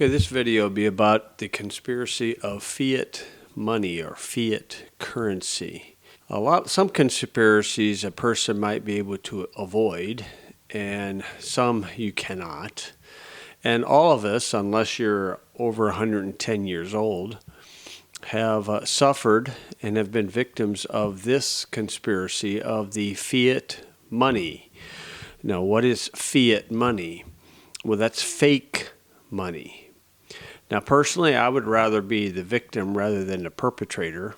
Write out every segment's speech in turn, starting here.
Okay, this video will be about the conspiracy of fiat money or fiat currency. Some conspiracies a person might be able to avoid, and some you cannot. And all of us, unless you're over 110 years old, have suffered and have been victims of this conspiracy of the fiat money. Now, what is fiat money? Well, that's fake money. Now, personally, I would rather be the victim rather than the perpetrator,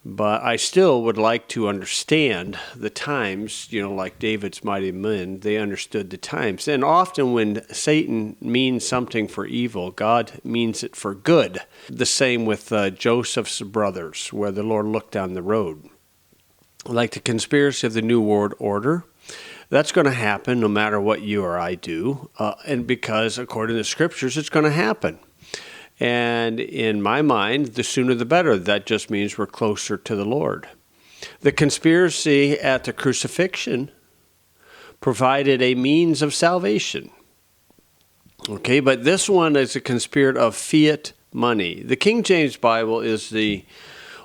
but I still would like to understand the times, like David's mighty men, they understood the times. And often when Satan means something for evil, God means it for good. The same with Joseph's brothers, where the Lord looked down the road. Like the conspiracy of the New World Order, that's going to happen no matter what you or I do, and because according to the Scriptures, it's going to happen. And in my mind, the sooner the better. That just means we're closer to the Lord. The conspiracy at the crucifixion provided a means of salvation. Okay, but this one is a conspiracy of fiat money. The King James Bible is the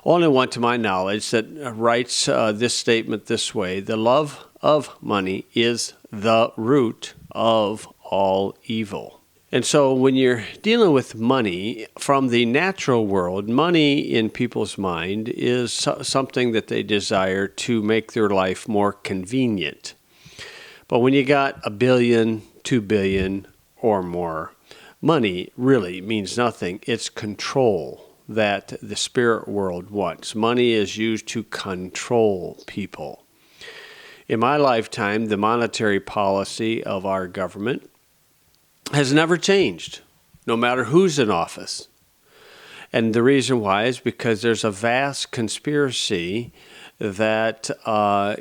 only one to my knowledge that writes this statement this way: the love of money is the root of all evil. And so when you're dealing with money from the natural world, money in people's mind is something that they desire to make their life more convenient. But when you got $1 billion, $2 billion or more, money really means nothing. It's control that the spirit world wants. Money is used to control people. In my lifetime, the monetary policy of our government has never changed, no matter who's in office. And the reason why is because there's a vast conspiracy that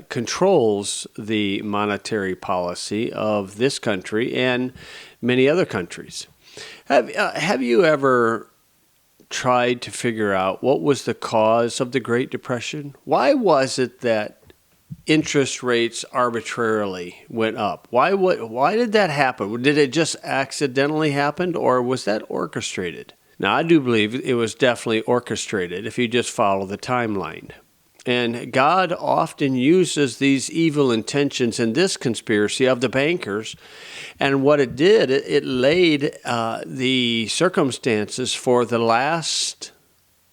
controls the monetary policy of this country and many other countries. Have you ever tried to figure out what was the cause of the Great Depression? Why was it that interest rates arbitrarily went up? Why did that happen? Did it just accidentally happen, or was that orchestrated? Now, I do believe it was definitely orchestrated if you just follow the timeline. And God often uses these evil intentions in this conspiracy of the bankers. And what it did, it laid the circumstances for the last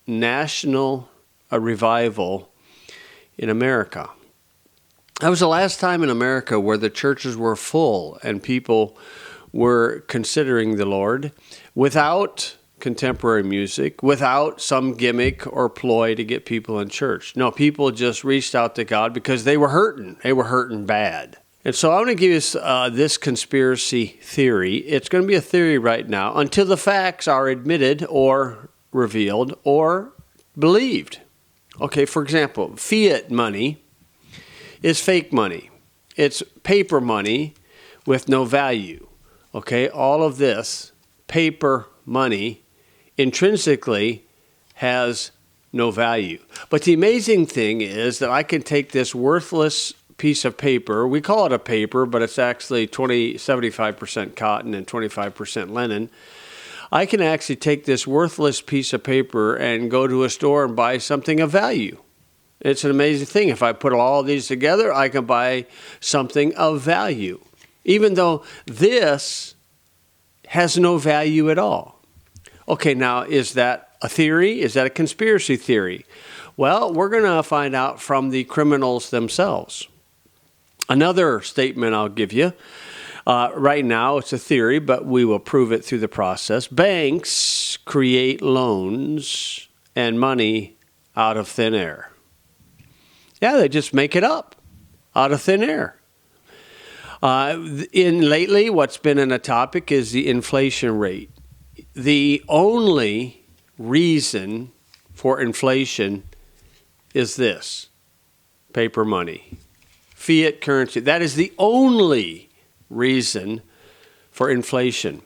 national revival in America. That was the last time in America where the churches were full and people were considering the Lord without contemporary music, without some gimmick or ploy to get people in church. No, people just reached out to God because they were hurting. They were hurting bad. And so I want to give you this conspiracy theory. It's going to be a theory right now until the facts are admitted or revealed or believed. Okay, for example, fiat money is fake money. It's paper money with no value. Okay, all of this paper money intrinsically has no value. But the amazing thing is that I can take this worthless piece of paper, we call it a paper, but it's actually 75% cotton and 25% linen. I can actually take this worthless piece of paper and go to a store and buy something of value. It's an amazing thing. If I put all these together, I can buy something of value, even though this has no value at all. Okay, now, is that a theory? Is that a conspiracy theory? Well, we're going to find out from the criminals themselves. Another statement I'll give you. Right now, it's a theory, but we will prove it through the process. Banks create loans and money out of thin air. Yeah, they just make it up out of thin air. Lately, what's been in a topic is the inflation rate. The only reason for inflation is this: paper money, fiat currency. That is the only reason for inflation.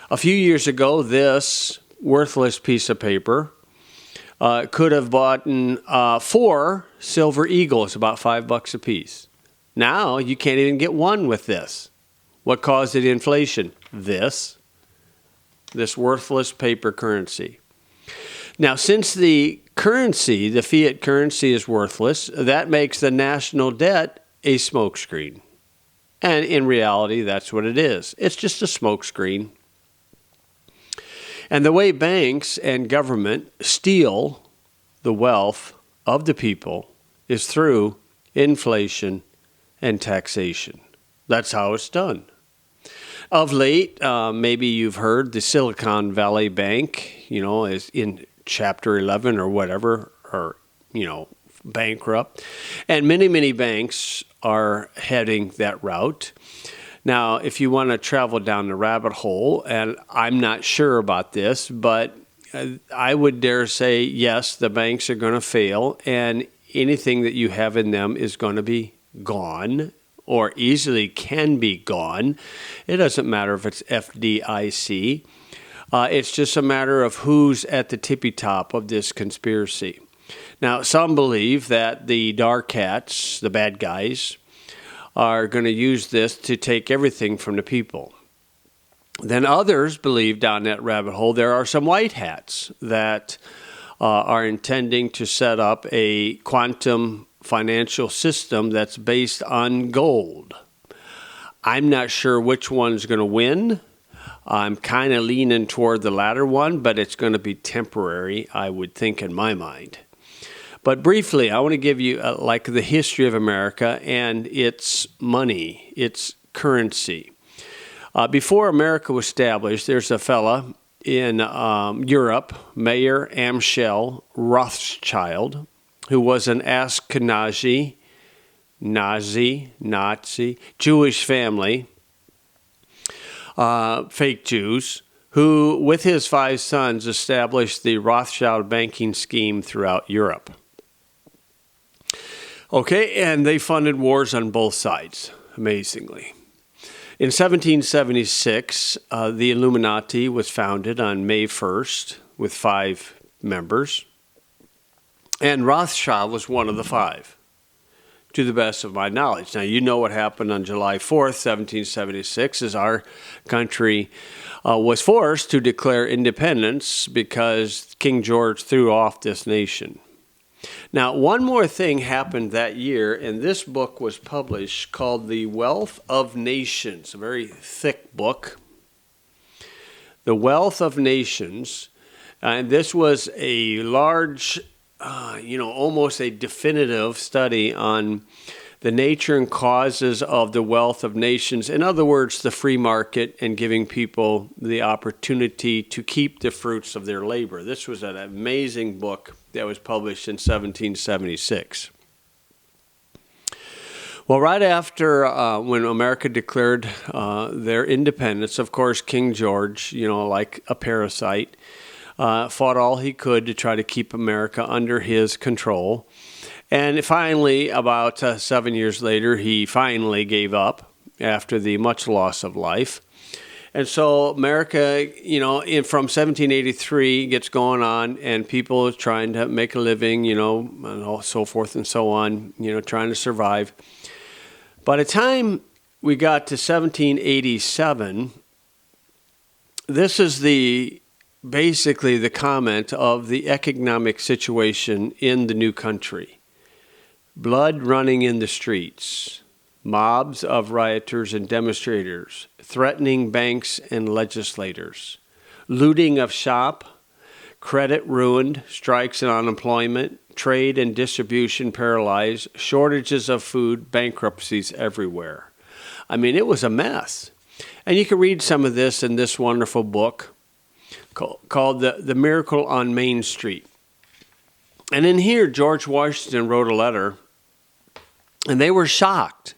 A few years ago, this worthless piece of paper could have bought 4 silver eagles, about $5 a piece. Now you can't even get one with this. What caused the inflation? This. this worthless paper currency. Now, since the currency, the fiat currency, is worthless, that makes the national debt a smokescreen. And in reality, that's what it is. It's just a smokescreen. And the way banks and government steal the wealth of the people is through inflation and taxation. That's how it's done. Of late, maybe you've heard the Silicon Valley Bank, is in Chapter 11 or whatever, or, bankrupt. And many, many banks are heading that route. Now, if you want to travel down the rabbit hole, and I'm not sure about this, but I would dare say, yes, the banks are going to fail, and anything that you have in them is going to be gone, or easily can be gone. It doesn't matter if it's FDIC. It's just a matter of who's at the tippy top of this conspiracy. Now, some believe that the dark hats, the bad guys, are going to use this to take everything from the people. Then others believe down that rabbit hole there are some white hats that are intending to set up a quantum financial system that's based on gold. I'm not sure which one's going to win. I'm kind of leaning toward the latter one, but it's going to be temporary, I would think, in my mind. But briefly, I want to give you the history of America and its money, its currency. Before America was established, there's a fella in Europe, Mayer Amschel Rothschild, who was an Ashkenazi, Nazi, Jewish family, fake Jews, who, with his 5 sons, established the Rothschild banking scheme throughout Europe. Okay, and they funded wars on both sides, amazingly. In 1776, the Illuminati was founded on May 1st with 5 members, and Rothschild was one of the 5, to the best of my knowledge. Now, you know what happened on July 4th, 1776, is our country was forced to declare independence because King George threw off this nation. Now, one more thing happened that year, and this book was published called The Wealth of Nations, a very thick book. The Wealth of Nations, and this was a large, almost a definitive study on the nature and causes of the wealth of nations. In other words, the free market and giving people the opportunity to keep the fruits of their labor. This was an amazing book that was published in 1776. Well, right after when America declared their independence, of course, King George, like a parasite, fought all he could to try to keep America under his control. And finally, about 7 years later, he finally gave up after the much loss of life. And so America, from 1783 gets going on, and people are trying to make a living, and so forth and so on, trying to survive. By the time we got to 1787, this is basically the comment of the economic situation in the new country. Blood running in the streets, mobs of rioters and demonstrators, threatening banks and legislators, looting of shop, credit ruined, strikes and unemployment, trade and distribution paralyzed, shortages of food, bankruptcies everywhere. I mean, it was a mess. And you can read some of this in this wonderful book called The Miracle on Main Street. And in here, George Washington wrote a letter, and they were shocked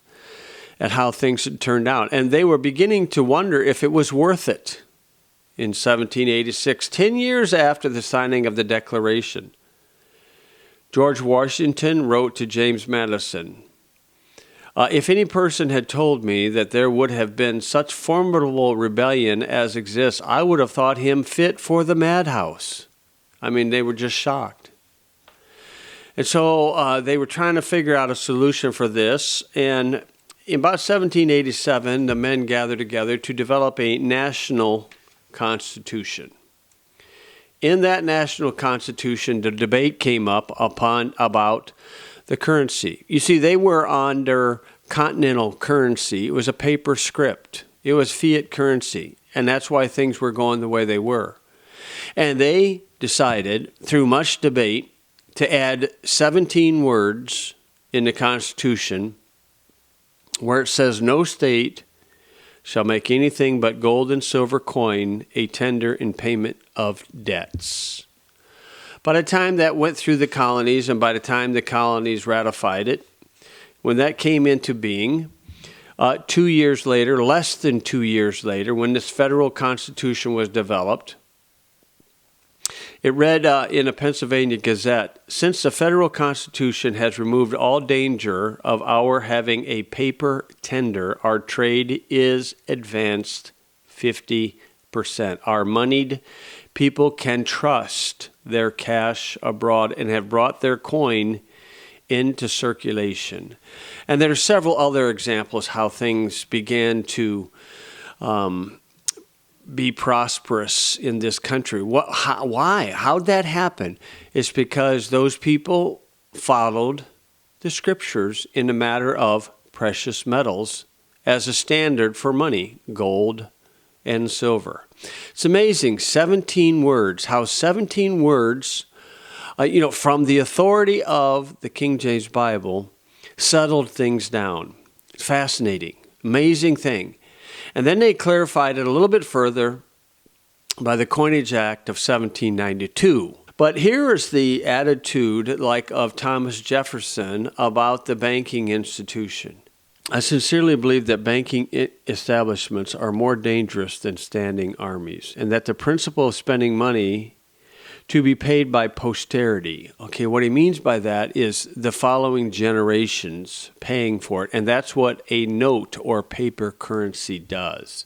at how things had turned out. And they were beginning to wonder if it was worth it. In 1786, 10 years after the signing of the Declaration, George Washington wrote to James Madison, if any person had told me that there would have been such formidable rebellion as exists, I would have thought him fit for the madhouse. I mean, they were just shocked. And so they were trying to figure out a solution for this. And in about 1787, the men gathered together to develop a national Constitution. In that national constitution, the debate came up about the currency. You see, they were under continental currency. It was a paper script. It was fiat currency, and that's why things were going the way they were. And they decided, through much debate, to add 17 words in the Constitution where it says, "No state shall make anything but gold and silver coin a tender in payment of debts." By the time that went through the colonies, and by the time the colonies ratified it, when that came into being, 2 years later, less than 2 years later, when this federal constitution was developed, it read in a Pennsylvania Gazette, "Since the federal constitution has removed all danger of our having a paper tender, our trade is advanced 50%. Our moneyed people can trust their cash abroad and have brought their coin into circulation." And there are several other examples how things began to be prosperous in this country. Why? How'd that happen? It's because those people followed the scriptures in the matter of precious metals as a standard for money, gold and silver. It's amazing, 17 words, how 17 words, from the authority of the King James Bible, settled things down. It's fascinating, amazing thing. And then they clarified it a little bit further by the Coinage Act of 1792. But here is the attitude of Thomas Jefferson about the banking institution. "I sincerely believe that banking establishments are more dangerous than standing armies, and that the principle of spending money to be paid by posterity." Okay, what he means by that is the following generations paying for it, and that's what a note or paper currency does.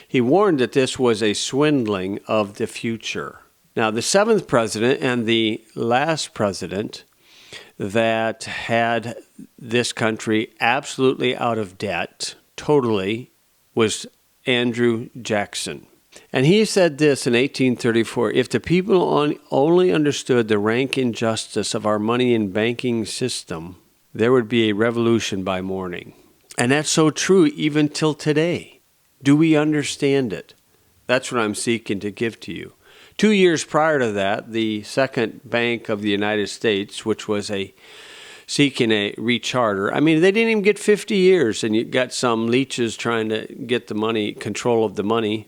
He warned that this was a swindling of the future. Now, the seventh president and the last president that had this country absolutely out of debt, totally, was Andrew Jackson. And he said this in 1834, "If the people only understood the rank injustice of our money and banking system, there would be a revolution by morning." And that's so true even till today. Do we understand it? That's what I'm seeking to give to you. 2 years prior to that, the Second Bank of the United States, which was seeking a recharter. I mean, they didn't even get 50 years, and you got some leeches trying to get the money, control of the money,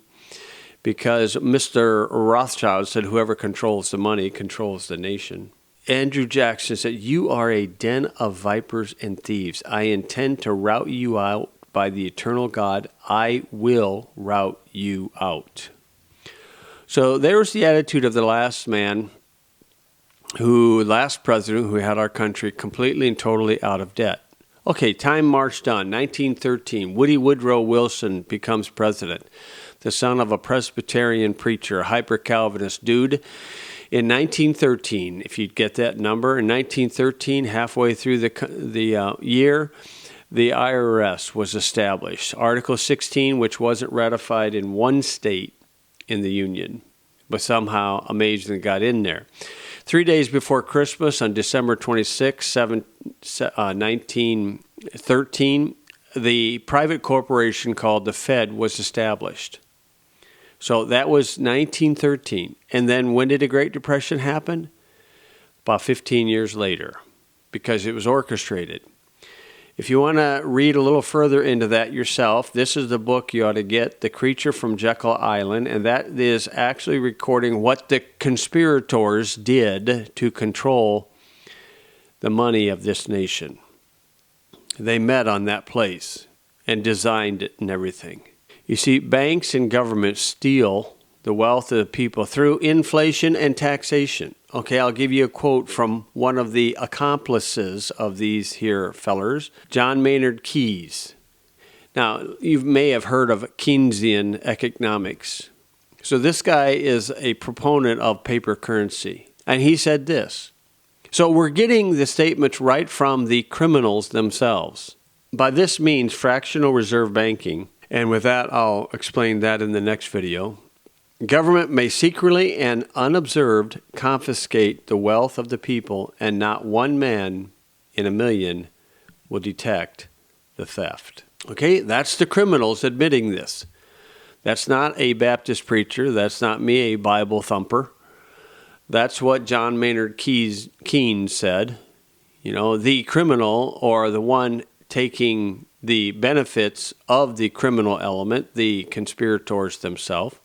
because Mr. Rothschild said whoever controls the money controls the nation. Andrew Jackson said, "You are a den of vipers and thieves. I intend to rout you out by the eternal God. I will rout you out." So there's the attitude of the last president who had our country completely and totally out of debt. Okay, time marched on. 1913, Woody Woodrow Wilson becomes president, the son of a Presbyterian preacher, a hyper-Calvinist dude. In 1913, if you'd get that number, in 1913, halfway through the year, the IRS was established. Article 16, which wasn't ratified in one state in the Union, but somehow amazingly got in there. 3 days before Christmas, on December 26, 1913, the private corporation called the Fed was established. So that was 1913. And then when did the Great Depression happen? About 15 years later, because it was orchestrated. If you want to read a little further into that yourself, this is the book you ought to get, The Creature from Jekyll Island, and that is actually recording what the conspirators did to control the money of this nation. They met on that place and designed it and everything. You see, banks and governments steal the wealth of the people through inflation and taxation. Okay, I'll give you a quote from one of the accomplices of these here fellers, John Maynard Keynes. Now, you may have heard of Keynesian economics. So this guy is a proponent of paper currency. And he said this. So we're getting the statements right from the criminals themselves. By this means, fractional reserve banking, and with that, I'll explain that in the next video. Government may secretly and unobserved confiscate the wealth of the people, and not one man in a million will detect the theft. Okay, that's the criminals admitting this. That's not a Baptist preacher. That's not me, a Bible thumper. That's what John Maynard Keynes said. You know, the criminal, or the one taking the benefits of the criminal element, the conspirators themselves.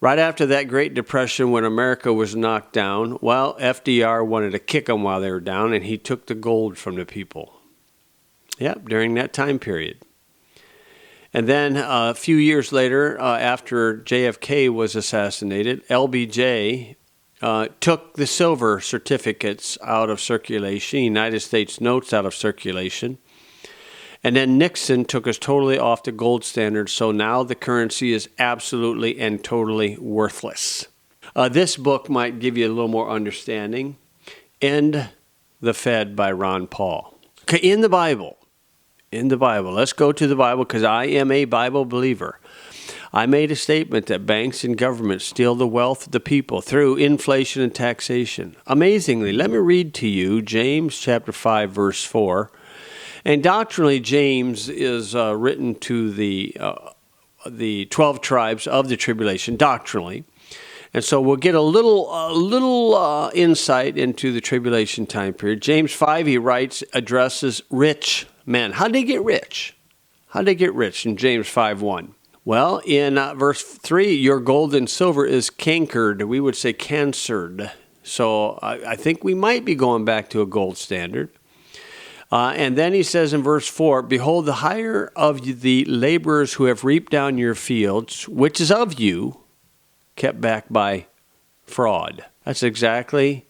Right after that Great Depression, when America was knocked down, well, FDR wanted to kick them while they were down, and he took the gold from the people. Yep, during that time period. And then a few years later, after JFK was assassinated, LBJ took the silver certificates out of circulation, United States notes out of circulation. And then Nixon took us totally off the gold standard, so now the currency is absolutely and totally worthless. This book might give you a little more understanding. End the Fed by Ron Paul. Okay, in the Bible, let's go to the Bible, because I am a Bible believer. I made a statement that banks and governments steal the wealth of the people through inflation and taxation. Amazingly, let me read to you James chapter 5, verse 4. And doctrinally, James is written to the 12 tribes of the tribulation, doctrinally. And so we'll get a little insight into the tribulation time period. James 5, he writes, addresses rich men. How did they get rich? How did they get rich in James 5:1? Well, in verse 3, your gold and silver is cankered. We would say cancered. So I think we might be going back to a gold standard. And then he says in verse 4, behold, the hire of the laborers who have reaped down your fields, which is of you, kept back by fraud. That's exactly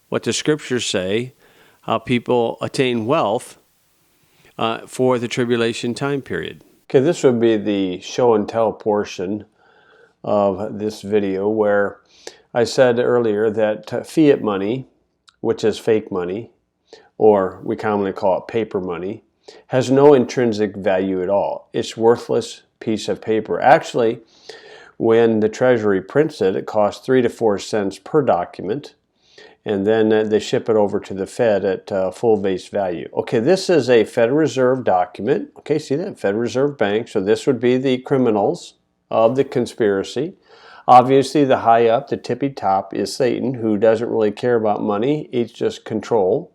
what the scriptures say, how people attain wealth for the tribulation time period. Okay, this would be the show and tell portion of this video, where I said earlier that fiat money, which is fake money, or we commonly call it paper money, has no intrinsic value at all. It's worthless piece of paper. Actually, when the Treasury prints it, it costs 3 to 4 cents per document, and then they ship it over to the Fed at full face value. Okay, this is a Federal Reserve document. Okay, see that? Federal Reserve Bank. So this would be the criminals of the conspiracy. Obviously, the high up, the tippy top, is Satan, who doesn't really care about money. It's just control.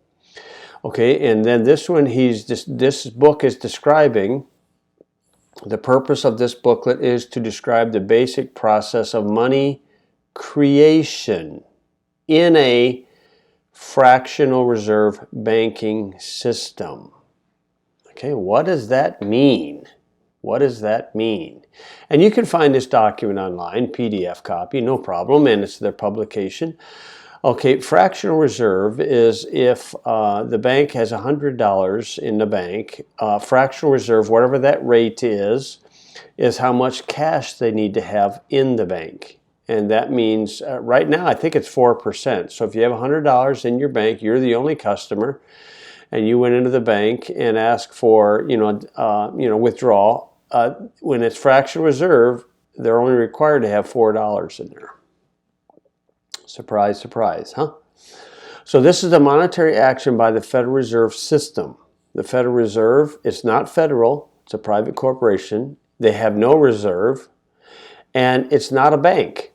Okay, and then this one, this book is describing, the purpose of this booklet is to describe the basic process of money creation in a fractional reserve banking system. Okay, what does that mean? What does that mean? And you can find this document online, PDF copy, no problem, and it's their publication. Okay, fractional reserve is if the bank has $100 in the bank. Fractional reserve, whatever that rate is how much cash they need to have in the bank. And that means right now I think it's 4%. So if you have $100 in your bank, you're the only customer, and you went into the bank and asked for withdrawal. When it's fractional reserve, they're only required to have $4 in there. Surprise, surprise, huh? So this is a monetary action by the Federal Reserve System. The Federal Reserve, it's not federal, it's a private corporation. They have no reserve, and it's not a bank.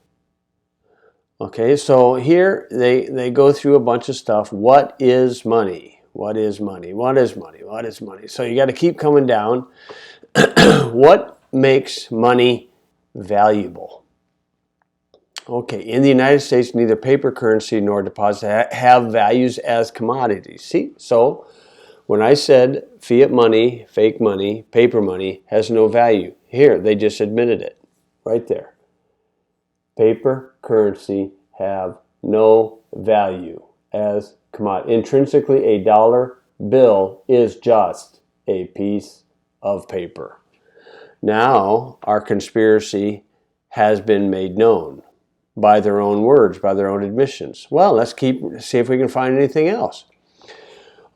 Okay, so here they go through a bunch of stuff. What is money? What is money? What is money? What is money? So you got to keep coming down. What makes money valuable? Okay, in the United States, neither paper currency nor deposit have values as commodities. See, so when I said fiat money, fake money, paper money has no value, here they just admitted it, right there. Paper currency have no value as commodity. Intrinsically, a dollar bill is just a piece of paper. Now, our conspiracy has been made known by their own words, by their own admissions. Well, let's see if we can find anything else.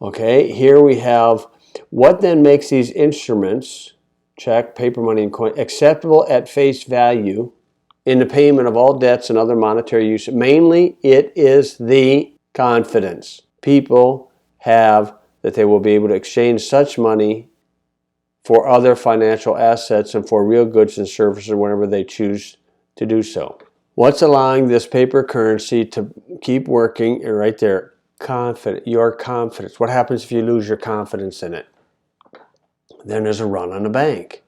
Okay, here we have what then makes these instruments, check, paper money and coin, acceptable at face value in the payment of all debts and other monetary use. Mainly, it is the confidence people have that they will be able to exchange such money for other financial assets and for real goods and services whenever they choose to do so. What's allowing this paper currency to keep working? Right there, your confidence. What happens if you lose your confidence in it? Then there's a run on the bank.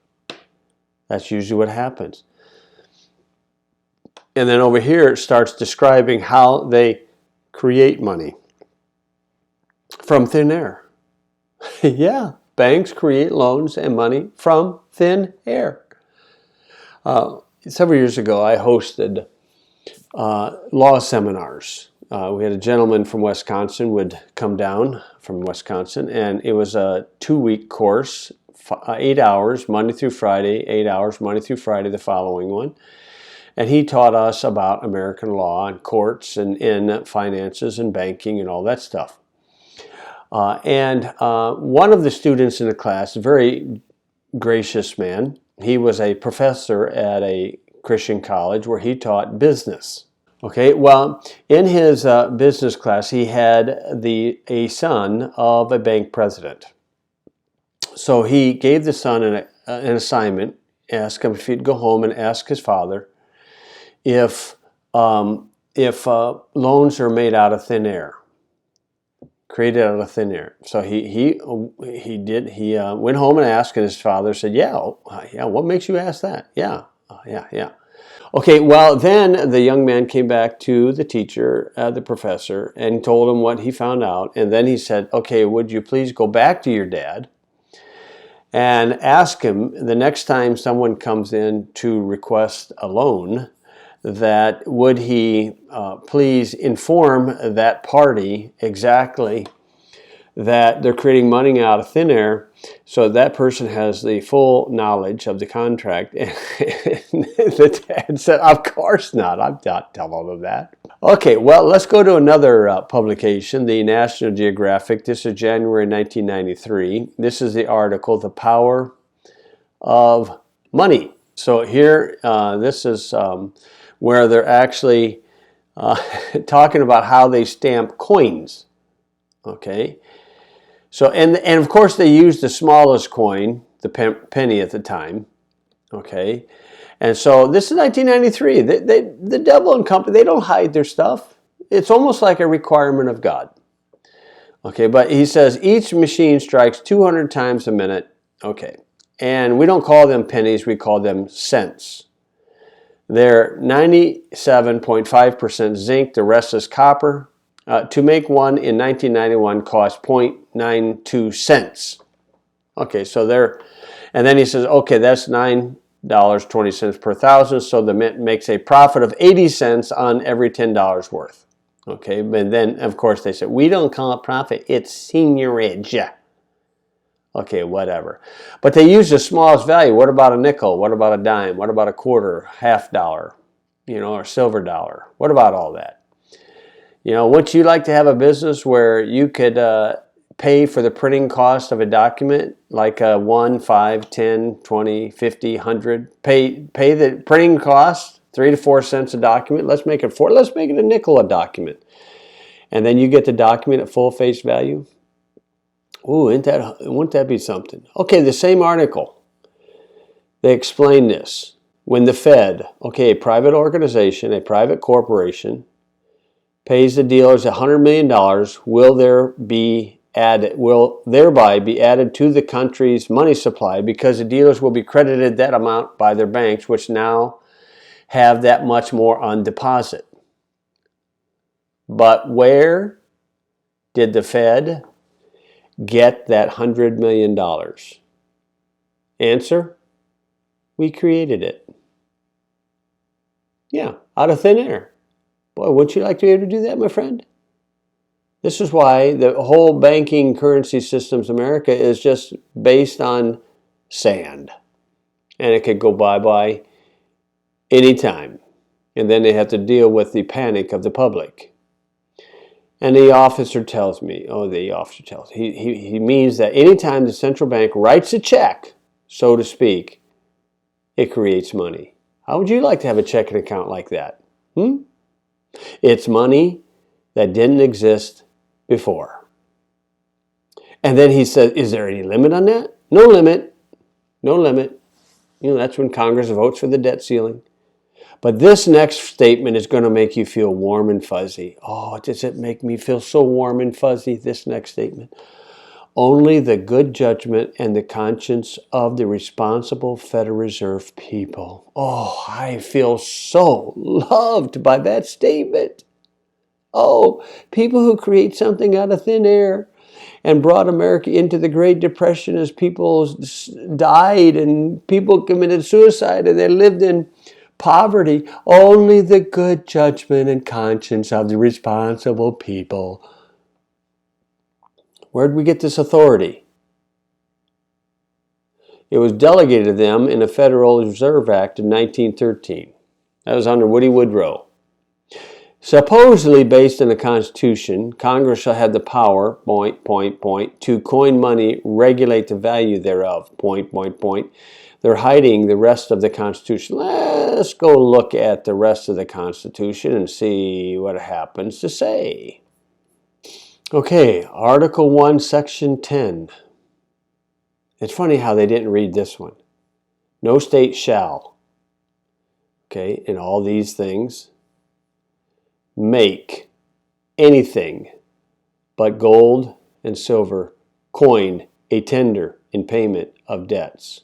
That's usually what happens. And then over here it starts describing how they create money from thin air. Yeah, banks create loans and money from thin air. Several years ago, I hosted law seminars. We had a gentleman from Wisconsin would come down from Wisconsin, and it was a 2-week course, 8 hours, Monday through Friday, 8 hours, Monday through Friday, the following one. And he taught us about American law and courts and finances and banking and all that stuff. And one of the students in the class, a very gracious man, he was a professor at a Christian college where he taught business. Okay, well, in his business class, he had a son of a bank president. So he gave the son an assignment, asked him if he'd go home and ask his father if loans are made out of thin air, created out of thin air. So he went home and asked, and his father said, yeah, what makes you ask that? Yeah. Okay, well, then the young man came back to the teacher, the professor, and told him what he found out. And then he said, okay, would you please go back to your dad and ask him the next time someone comes in to request a loan, that would he please inform that party exactly that they're creating money out of thin air, so that person has the full knowledge of the contract. And the dad said, of course not. I'm not telling them that. Okay, well, let's go to another publication, the National Geographic. This is January 1993. This is the article, The Power of Money. So here, this is where they're actually talking about how they stamp coins. Okay. So, and of course they used the smallest coin, the penny at the time, okay? And so this is 1993. The devil and company, they don't hide their stuff. It's almost like a requirement of God. Okay, but he says each machine strikes 200 times a minute, okay? And we don't call them pennies, we call them cents. They're 97.5% zinc, the rest is copper. To make one in 1991 cost 0.92 cents. Okay, so and then he says, okay, that's $9.20 per thousand, so the mint makes a profit of 80 cents on every $10 worth. Okay, but then, of course, they said, we don't call it profit, it's seigniorage. Okay, whatever. But they use the smallest value. What about a nickel? What about a dime? What about a quarter, $50, or silver dollar? What about all that? Wouldn't you like to have a business where you could pay for the printing cost of a document, like 1, 5, 10, 20, 50, 100? Pay the printing cost, 3 to 4 cents a document. Let's make it a nickel a document. And then you get the document at full face value. Ooh, wouldn't that be something? Okay, the same article. They explain this. When the Fed, a private organization, a private corporation, pays the dealers $100 million, will thereby be added to the country's money supply, because the dealers will be credited that amount by their banks, which now have that much more on deposit. But where did the Fed get that $100 million? Answer: we created it. Yeah, out of thin air. Boy, wouldn't you like to be able to do that, my friend? This is why the whole banking currency systems in America is just based on sand. And it could go bye-bye anytime. And then they have to deal with the panic of the public. And the officer tells me, he means that anytime the central bank writes a check, so to speak, it creates money. How would you like to have a checking account like that? It's money that didn't exist before. And then he said, is there any limit on that? No limit. No limit. That's when Congress votes for the debt ceiling. But this next statement is going to make you feel warm and fuzzy. Oh, does it make me feel so warm and fuzzy, this next statement? Only the good judgment and the conscience of the responsible Federal Reserve people. Oh, I feel so loved by that statement. Oh, people who create something out of thin air and brought America into the Great Depression as people died and people committed suicide and they lived in poverty. Only the good judgment and conscience of the responsible people. Where did we get this authority? It was delegated to them in the Federal Reserve Act of 1913. That was under Woody Woodrow. Supposedly based in the Constitution, Congress shall have the power, ... to coin money, regulate the value thereof, ... They're hiding the rest of the Constitution. Let's go look at the rest of the Constitution and see what it happens to say. Okay, Article 1, Section 10. It's funny how they didn't read this one. No state shall, in all these things, make anything but gold and silver coin a tender in payment of debts.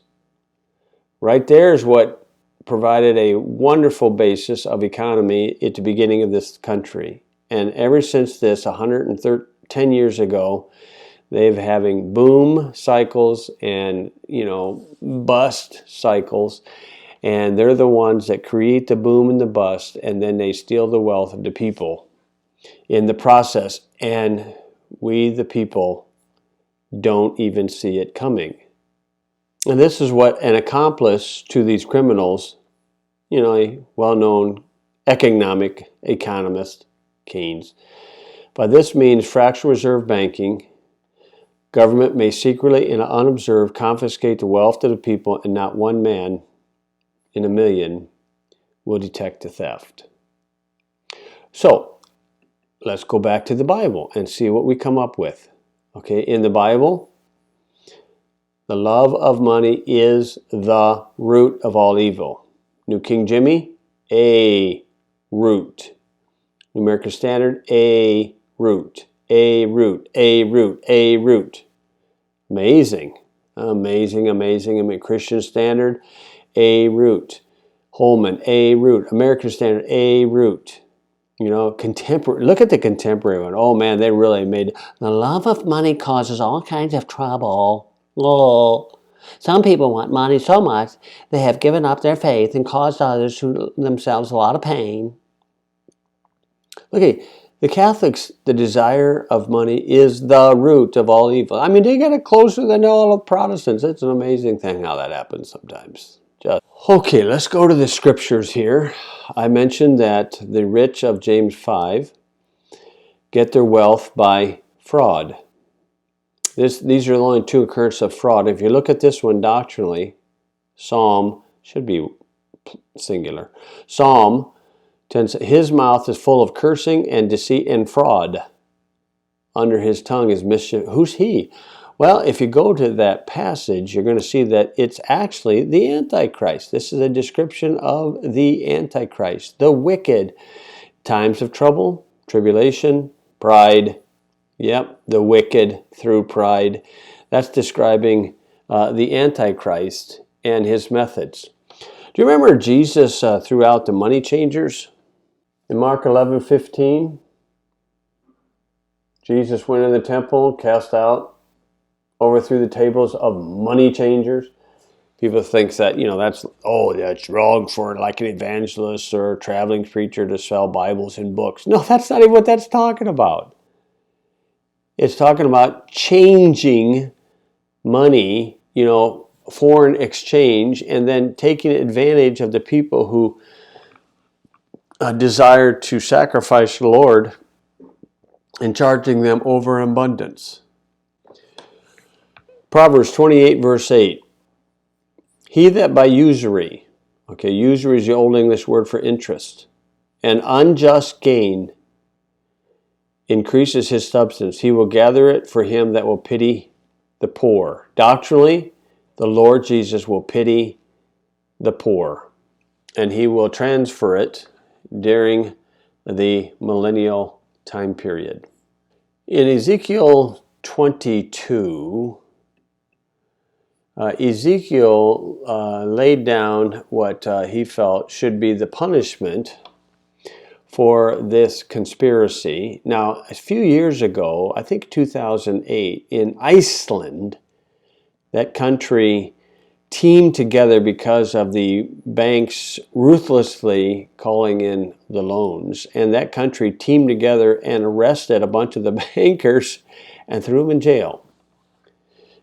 Right there is what provided a wonderful basis of economy at the beginning of this country. And ever since this, 110 years ago, they've having boom cycles and, bust cycles. And they're the ones that create the boom and the bust, and then they steal the wealth of the people in the process. And we, the people, don't even see it coming. And this is what an accomplice to these criminals, a well-known economic economist, Keynes. By this means, fractional reserve banking, government may secretly and unobserved confiscate the wealth of the people, and not one man in a million will detect the theft. So, let's go back to the Bible and see what we come up with. In the Bible, the love of money is the root of all evil. New King Jimmy, a root. New American Standard, a root. A root, a root, a root. Amazing. Amazing. Christian Standard, a root. Holman, a root. American Standard, a root. Contemporary. Look at the contemporary one. Oh man, they really made the love of money causes all kinds of trouble. Oh, some people want money so much they have given up their faith and caused others themselves a lot of pain. Okay, the Catholics, the desire of money is the root of all evil. They get it closer than all the Protestants. It's an amazing thing how that happens sometimes. Okay, let's go to the scriptures here. I mentioned that the rich of James 5 get their wealth by fraud. These are the only two occurrences of fraud. If you look at this one doctrinally, Psalm, should be singular, Psalm 10, his mouth is full of cursing and deceit and fraud. Under his tongue is mischief. Who's he? Well, if you go to that passage, you're going to see that it's actually the Antichrist. This is a description of the Antichrist, the wicked. Times of trouble, tribulation, pride. Yep, the wicked through pride. That's describing the Antichrist and his methods. Do you remember Jesus threw out the money changers? In Mark 11:15, Jesus went in the temple, cast out, overthrew the tables of money changers. People think that, that's wrong for like an evangelist or a traveling preacher to sell Bibles and books. No, that's not even what that's talking about. It's talking about changing money, foreign exchange, and then taking advantage of the people who desire to sacrifice the Lord and charging them over abundance. Proverbs 28 verse 8. He that by usury Okay, usury is the Old English word for interest. An unjust gain increases his substance. He will gather it for him that will pity the poor. Doctrinally, the Lord Jesus will pity the poor, and he will transfer it during the millennial time period. In Ezekiel 22, Ezekiel laid down what he felt should be the punishment for this conspiracy. Now, a few years ago, I think 2008, in Iceland, that country teamed together because of the banks ruthlessly calling in the loans. And that country teamed together and arrested a bunch of the bankers and threw them in jail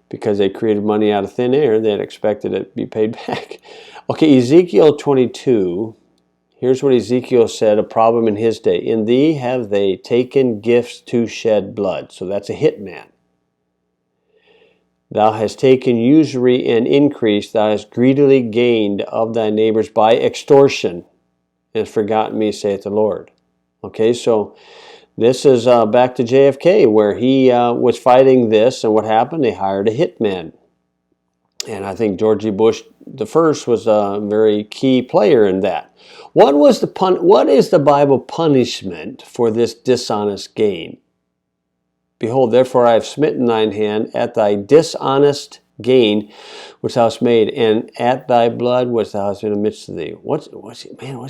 because they created money out of thin air. They had expected it to be paid back. Okay, Ezekiel 22. Here's what Ezekiel said, a problem in his day. In thee have they taken gifts to shed blood. So that's a hitman. Thou hast taken usury and increase. Thou hast greedily gained of thy neighbors by extortion, and forgotten me, saith the Lord. Okay, so this is back to JFK, where he was fighting this, and what happened? They hired a hitman. And I think George Bush the first was a very key player in that. What is the Bible punishment for this dishonest gain? Behold, therefore I have smitten thine hand at thy dishonest gain which thou hast made, and at thy blood which thou hast in the midst of thee. What's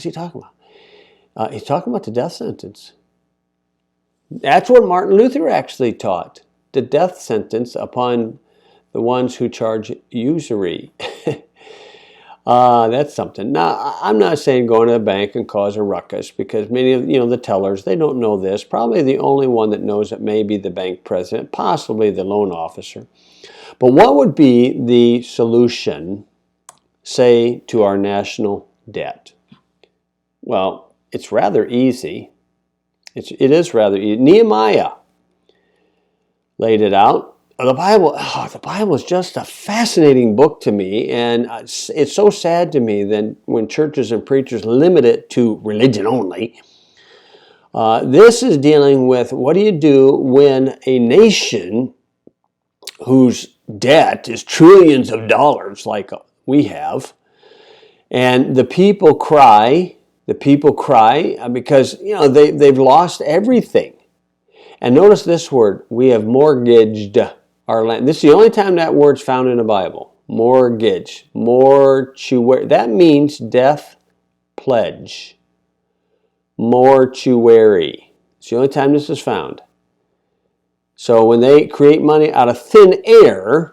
he talking about? He's talking about the death sentence. That's what Martin Luther actually taught. The death sentence upon the ones who charge usury. That's something. Now, I'm not saying go into the bank and cause a ruckus, because many of the tellers, they don't know this. Probably the only one that knows it may be the bank president, possibly the loan officer. But what would be the solution, say, to our national debt? Well, it's rather easy. It is rather easy. Nehemiah laid it out. The Bible is just a fascinating book to me, and it's so sad to me that when churches and preachers limit it to religion only. This is dealing with what do you do when a nation whose debt is trillions of dollars, like we have, and the people cry because they've lost everything. And notice this word: we have mortgaged our land. This is the only time that word's found in the Bible. Mortgage. Mortuary. That means death pledge. Mortuary. It's the only time this is found. So when they create money out of thin air,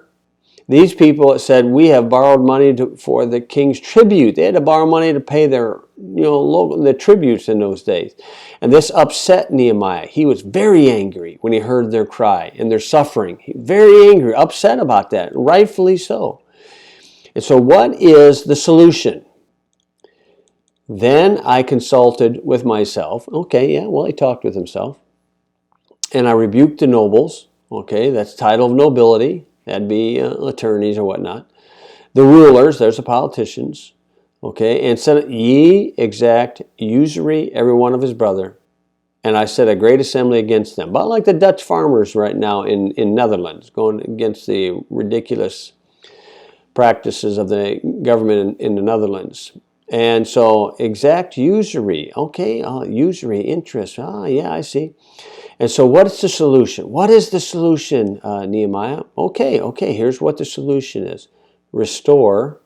these people said, we have borrowed money for the king's tribute. They had to borrow money to pay their the tributes in those days. And this upset Nehemiah. He was very angry when he heard their cry and their suffering. Very angry, upset about that, rightfully so. And so what is the solution? Then I consulted with myself. Okay, yeah, well, he talked with himself. And I rebuked the nobles. Okay, that's title of nobility. That'd be attorneys or whatnot. The rulers, there's the politicians. Okay, and said, ye exact usury every one of his brother. And I set a great assembly against them. About like the Dutch farmers right now in Netherlands, going against the ridiculous practices of the government in the Netherlands. And so exact usury. Okay, usury, interest. Yeah, I see. And so what's the solution? What is the solution, Nehemiah? Okay, here's what the solution is. Restore,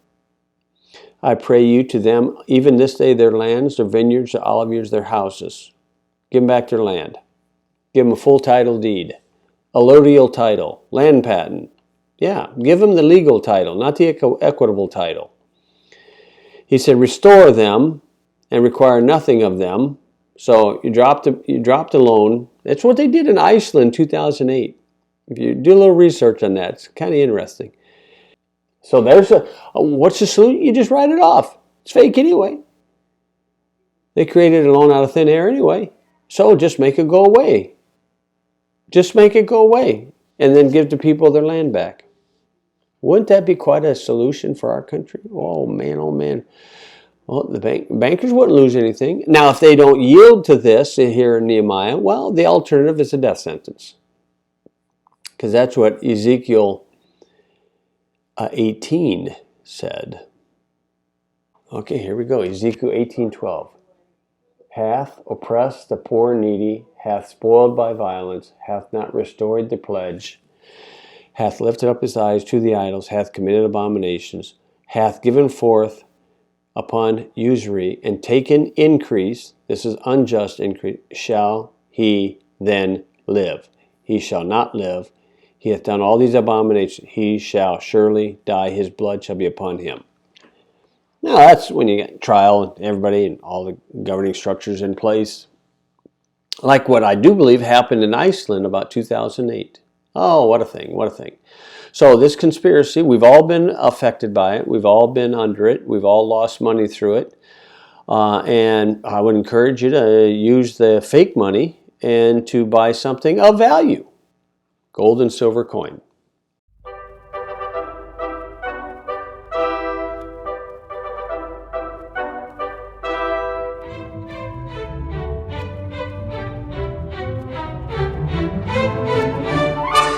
I pray you, to them, even this day, their lands, their vineyards, their olive yards, their houses. Give them back their land. Give them a full title deed, allodial title, land patent. Yeah, give them the legal title, not the equitable title. He said, restore them and require nothing of them. So you dropped the loan. That's what they did in Iceland in 2008. If you do a little research on that, it's kind of interesting. So there's what's the solution? You just write it off. It's fake anyway. They created a loan out of thin air anyway. So just make it go away. Just make it go away. And then give the people their land back. Wouldn't that be quite a solution for our country? Oh man, oh man. Well, the bankers wouldn't lose anything. Now, if they don't yield to this here in Nehemiah, well, the alternative is a death sentence. Because that's what Ezekiel 18 said. Okay, here we go. Ezekiel 18:12. Hath oppressed the poor and needy, hath spoiled by violence, hath not restored the pledge, hath lifted up his eyes to the idols, hath committed abominations, hath given forth upon usury, and taken increase, this is unjust increase, shall he then live? He shall not live. He hath done all these abominations. He shall surely die. His blood shall be upon him. Now, that's when you get trial and everybody and all the governing structures in place. Like what I do believe happened in Iceland about 2008. Oh, what a thing, what a thing. So this conspiracy, we've all been affected by it. We've all been under it. We've all lost money through it. And I would encourage you to use the fake money and to buy something of value. Gold and silver coin.